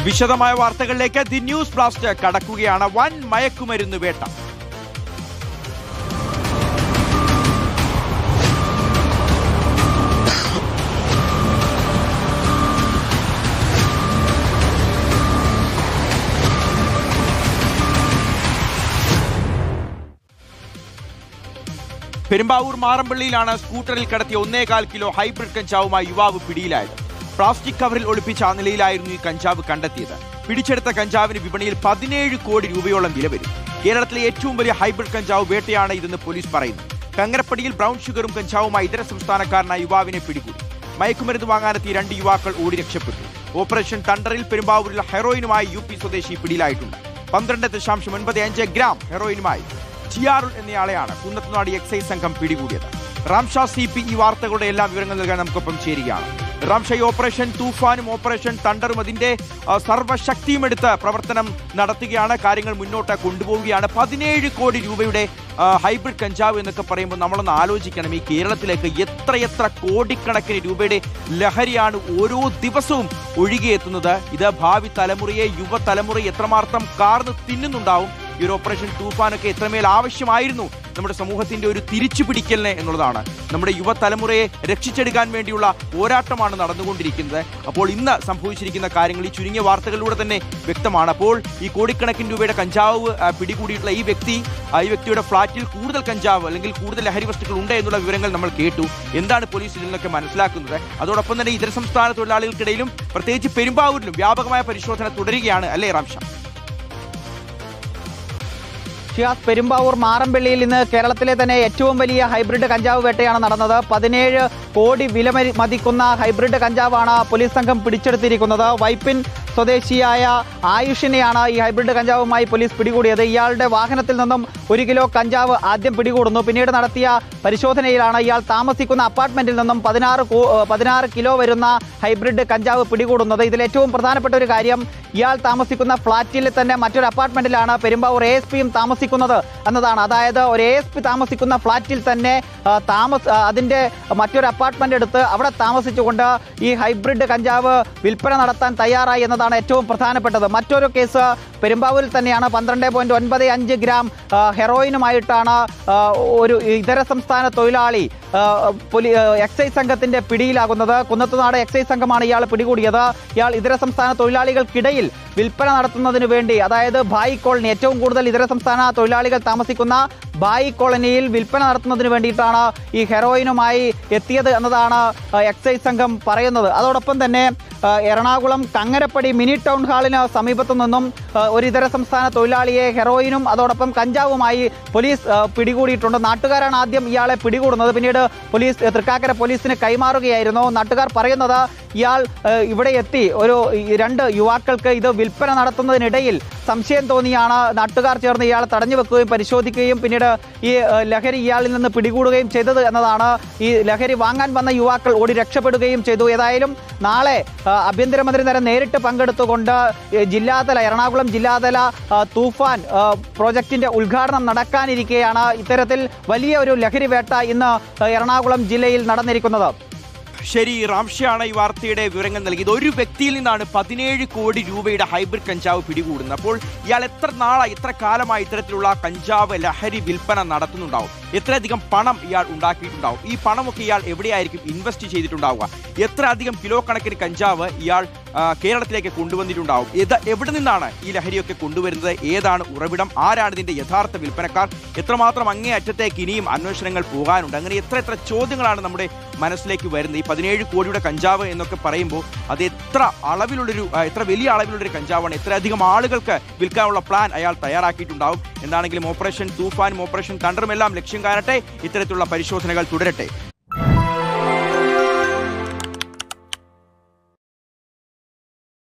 വിശദമായ വാർത്തകളിലേക്ക് the news blast കടക്കുകയാണ്. വൻ മയക്കുമരുന്ന് വേട്ട. പെരുമ്പാവൂർ മാറമ്പള്ളിയിലാണ് സ്കൂട്ടറിൽ കടത്തിയ 1.25 കിലോ ഹൈബ്രിഡ് കഞ്ചാവുമായി യുവാവ് പിടിയിലായത്. പ്ലാസ്റ്റിക് കവറിൽ ഒളിപ്പിച്ച നിലയിലായിരുന്നു ഈ കഞ്ചാവ് കണ്ടെത്തിയത്. പിടിച്ചെടുത്ത കഞ്ചാവിന് വിപണിയിൽ 17 കോടി രൂപയോളം വില വരും. കേരളത്തിലെ ഏറ്റവും വലിയ ഹൈബ്രിഡ് കഞ്ചാവ് വേട്ടയാണ് ഇതെന്ന് പോലീസ് പറയുന്നു. കങ്ങരപ്പടിയിൽ ബ്രൗൺ ഷുഗറും കഞ്ചാവുമായി ഇതര സംസ്ഥാനക്കാരനായ യുവാവിനെ പിടികൂടി. മയക്കുമരുന്ന് വാങ്ങാനെത്തിയ 2 യുവാക്കൾ ഓടി രക്ഷപ്പെട്ടു. ഓപ്പറേഷൻ തണ്ടറിൽ പെരുമ്പാവൂരിൽ ഹെറോയിനുമായി UP സ്വദേശി പിടിയിലായിട്ടുണ്ട്. 12.95 ഗ്രാം ഹെറോയിനുമായി ജിയാറുൽ എന്നയാളെയാണ് കുന്നത്തുനാട് എക്സൈസ് സംഘം പിടികൂടിയത്. റാംഷ CP ഈ വാർത്തകളുടെ എല്ലാ വിവരങ്ങൾ നൽകാൻ നമുക്കൊപ്പം ചേരുകയാണ്. റാംഷ, ഈ ഓപ്പറേഷൻ തൂഫാനും ഓപ്പറേഷൻ തണ്ടറും അതിന്റെ സർവ്വശക്തിയും എടുത്ത് പ്രവർത്തനം നടത്തുകയാണ്, കാര്യങ്ങൾ മുന്നോട്ട് കൊണ്ടുപോവുകയാണ്. 17 കോടി രൂപയുടെ ഹൈബ്രിഡ് കഞ്ചാവ് എന്നൊക്കെ പറയുമ്പോൾ നമ്മളൊന്ന് ആലോചിക്കണം, ഈ കേരളത്തിലേക്ക് എത്രയെത്ര കോടിക്കണക്കിന് രൂപയുടെ ലഹരിയാണ് ഓരോ ദിവസവും ഒഴുകിയെത്തുന്നത്. ഇത് ഭാവി തലമുറയെ, യുവതലമുറയെ എത്രമാത്രം കാർന്ന് തിന്നുന്നുണ്ടാവും. ഈ ഒരു ഓപ്പറേഷൻ തൂഫാനൊക്കെ എത്രമേൽ ആവശ്യമായിരുന്നു നമ്മുടെ സമൂഹത്തിന്റെ ഒരു തിരിച്ചുപിടിക്കലിന് എന്നുള്ളതാണ്. നമ്മുടെ യുവതലമുറയെ രക്ഷിച്ചെടുക്കാൻ വേണ്ടിയുള്ള പോരാട്ടമാണ് നടന്നുകൊണ്ടിരിക്കുന്നത്. അപ്പോൾ ഇന്ന് സംഭവിച്ചിരിക്കുന്ന കാര്യങ്ങൾ ഈ ചുരുങ്ങിയ വാർത്തകളിലൂടെ തന്നെ വ്യക്തമാണ്. അപ്പോൾ ഈ കോടിക്കണക്കിന് രൂപയുടെ കഞ്ചാവ് പിടികൂടിയിട്ടുള്ള ഈ വ്യക്തിയുടെ ഫ്ളാറ്റിൽ കൂടുതൽ കഞ്ചാവ് അല്ലെങ്കിൽ കൂടുതൽ ലഹരി വസ്തുക്കൾ ഉണ്ട് എന്നുള്ള വിവരങ്ങൾ നമ്മൾ കേട്ടു. എന്താണ് പോലീസ് ഇതിൽ നിന്നൊക്കെ മനസ്സിലാക്കുന്നത്? അതോടൊപ്പം തന്നെ ഇതര സംസ്ഥാന തൊഴിലാളികൾക്കിടയിലും പ്രത്യേകിച്ച് പെരുമ്പാവൂരിലും വ്യാപകമായ പരിശോധന തുടരുകയാണ്, അല്ലേ റാംഷ? പെരുമ്പാവൂർ മാറമ്പള്ളിയിൽ ഇന്ന് കേരളത്തിലെ തന്നെ ഏറ്റവും വലിയ ഹൈബ്രിഡ് കഞ്ചാവ് വേട്ടയാണ് നടന്നത്. 17 കോടി വില മതിക്കുന്ന ഹൈബ്രിഡ് കഞ്ചാവാണ് പോലീസ് സംഘം പിടിച്ചെടുത്തിരിക്കുന്നത്. വൈപ്പിൻ സ്വദേശിയായ ആയുഷിനെയാണ് ഈ ഹൈബ്രിഡ് കഞ്ചാവുമായി പോലീസ് പിടികൂടിയത്. ഇയാളുടെ വാഹനത്തിൽ നിന്നും 1 കിലോ കഞ്ചാവ് ആദ്യം പിടികൂടുന്നു. പിന്നീട് നടത്തിയ പരിശോധനയിലാണ് ഇയാൾ താമസിക്കുന്ന അപ്പാർട്ട്മെന്റിൽ നിന്നും 16 കിലോ വരുന്ന ഹൈബ്രിഡ് കഞ്ചാവ് പിടികൂടുന്നത്. ഇതിൽ ഏറ്റവും പ്രധാനപ്പെട്ട ഒരു കാര്യം, ഇയാൾ താമസിക്കുന്ന ഫ്ളാറ്റിൽ തന്നെ മറ്റൊരു അപ്പാർട്ട്മെന്റിലാണ് പെരുമ്പാവൂർ ASPയും താമസിക്കുന്നത് എന്നതാണ്. അതായത് ഒരു ASP താമസിക്കുന്ന ഫ്ളാറ്റിൽ തന്നെ അതിന്റെ മറ്റൊരു അപ്പാർട്ട്മെന്റ് എടുത്ത് അവിടെ താമസിച്ചുകൊണ്ട് ഈ ഹൈബ്രിഡ് കഞ്ചാവ് വിൽപ്പന നടത്താൻ തയ്യാറായി എന്നതാണ് ഏറ്റവും പ്രധാനപ്പെട്ടത്. മറ്റൊരു കേസ് പെരുമ്പാവൂരിൽ തന്നെയാണ്. 12.95 ഗ്രാം ഹെറോയിനുമായിട്ടാണ് ഒരു ഇതര സംസ്ഥാന തൊഴിലാളി എക്സൈസ് സംഘത്തിന്റെ പിടിയിലാകുന്നത്. കുന്നത്തുനാട് എക്സൈസ് സംഘമാണ് ഇയാൾ പിടികൂടിയത്. ഇയാൾ ഇതര സംസ്ഥാന തൊഴിലാളികൾക്കിടയിൽ വിൽപ്പന നടത്തുന്നതിന് വേണ്ടി, അതായത് ബായി കോളനി, ഏറ്റവും കൂടുതൽ ഇതര സംസ്ഥാന തൊഴിലാളികൾ താമസിക്കുന്ന ബായി കോളനിയിൽ വിൽപ്പന നടത്തുന്നതിന് വേണ്ടിയിട്ടാണ് ഈ ഹെറോയിനുമായി എത്തിയത് എന്നതാണ് എക്സൈസ് സംഘം പറയുന്നത്. അതോടൊപ്പം തന്നെ എറണാകുളം കങ്ങരപ്പടി മിനി ടൗൺ ഹാളിന് സമീപത്തു നിന്നും ഒരു ഇതര സംസ്ഥാന തൊഴിലാളിയെ ഹെറോയിനും അതോടൊപ്പം കഞ്ചാവുമായി പോലീസ് പിടികൂടിയിട്ടുണ്ട്. നാട്ടുകാരാണ് ആദ്യം ഇയാളെ പിടികൂടുന്നത്. പിന്നീട് പോലീസ് തൃക്കാക്കര പോലീസിന് കൈമാറുകയായിരുന്നു. നാട്ടുകാർ പറയുന്നത്, ഇയാൾ ഇവിടെ എത്തി 2 യുവാക്കൾക്ക് ഇത് വിൽപ്പന നടത്തുന്നതിനിടയിൽ സംശയം തോന്നിയാണ് നാട്ടുകാർ ചേർന്ന് ഇയാളെ തടഞ്ഞു വെക്കുകയും പരിശോധിക്കുകയും പിന്നീട് ഈ ലഹരി ഇയാളിൽ നിന്ന് പിടികൂടുകയും ചെയ്തത് എന്നതാണ്. ഈ ലഹരി വാങ്ങാൻ വന്ന യുവാക്കൾ ഓടി രക്ഷപ്പെടുകയും ചെയ്തു. ഏതായാലും നാളെ ആഭ്യന്തരമന്ത്രി തന്നെ നേരിട്ട് പങ്കെടുത്തുകൊണ്ട് എറണാകുളം ജില്ലാതല തൂഫാൻ പ്രോജക്റ്റിന്റെ ഉദ്ഘാടനം നടക്കാനിരിക്കെയാണ് ഇത്തരത്തിൽ വലിയ ഒരു ലഹരി വേട്ട ഇന്ന് എറണാകുളം ജില്ലയിൽ നടന്നിരിക്കുന്നത്. ശരി, റാംഷയാണ് ഈ വാർത്തയുടെ വിവരങ്ങൾ നൽകിയത്. ഒരു വ്യക്തിയിൽ നിന്നാണ് 17 കോടി രൂപയുടെ ഹൈബ്രിഡ് കഞ്ചാവ് പിടികൂടുന്നത്. അപ്പോൾ ഇയാൾ എത്ര കാലമായി ഇത്തരത്തിലുള്ള കഞ്ചാവ് ലഹരി വിൽപ്പന നടത്തുന്നുണ്ടാവും? എത്രയധികം പണം ഇയാൾ ഉണ്ടാക്കിയിട്ടുണ്ടാവും? ഈ പണമൊക്കെ ഇയാൾ എവിടെയായിരിക്കും ഇൻവെസ്റ്റ് ചെയ്തിട്ടുണ്ടാവുക? എത്ര അധികം കിലോ കണക്കിന് കഞ്ചാവ് ഇയാൾ കേരളത്തിലേക്ക് കൊണ്ടുവന്നിട്ടുണ്ടാവും? എവിടെ നിന്നാണ് ഈ ലഹരിയൊക്കെ കൊണ്ടുവരുന്നത്? ഏതാണ് ഉറവിടം? ആരാണ് ഇതിന്റെ യഥാർത്ഥ വിൽപ്പനക്കാർ? എത്രമാത്രം അങ്ങേ അറ്റത്തേക്ക് ഇനിയും അന്വേഷണങ്ങൾ പോകാനുണ്ട്? അങ്ങനെ എത്ര ചോദ്യങ്ങളാണ് നമ്മുടെ മനസ്സിലേക്ക് വരുന്നത്. ഈ 17 കോടിയുടെ കഞ്ചാവ് എന്നൊക്കെ പറയുമ്പോൾ അത് എത്ര വലിയ അളവിലുള്ളൊരു കഞ്ചാവാണ്? എത്രയധികം ആളുകൾക്ക് വിൽക്കാനുള്ള പ്ലാൻ അയാൾ തയ്യാറാക്കിയിട്ടുണ്ടാവും? എന്താണെങ്കിലും ഓപ്പറേഷൻ തൂഫാനും ഓപ്പറേഷൻ തണ്ടറും എല്ലാം ലക്ഷ്യം കാണട്ടെ. ഇത്തരത്തിലുള്ള പരിശോധനകൾ തുടരട്ടെ.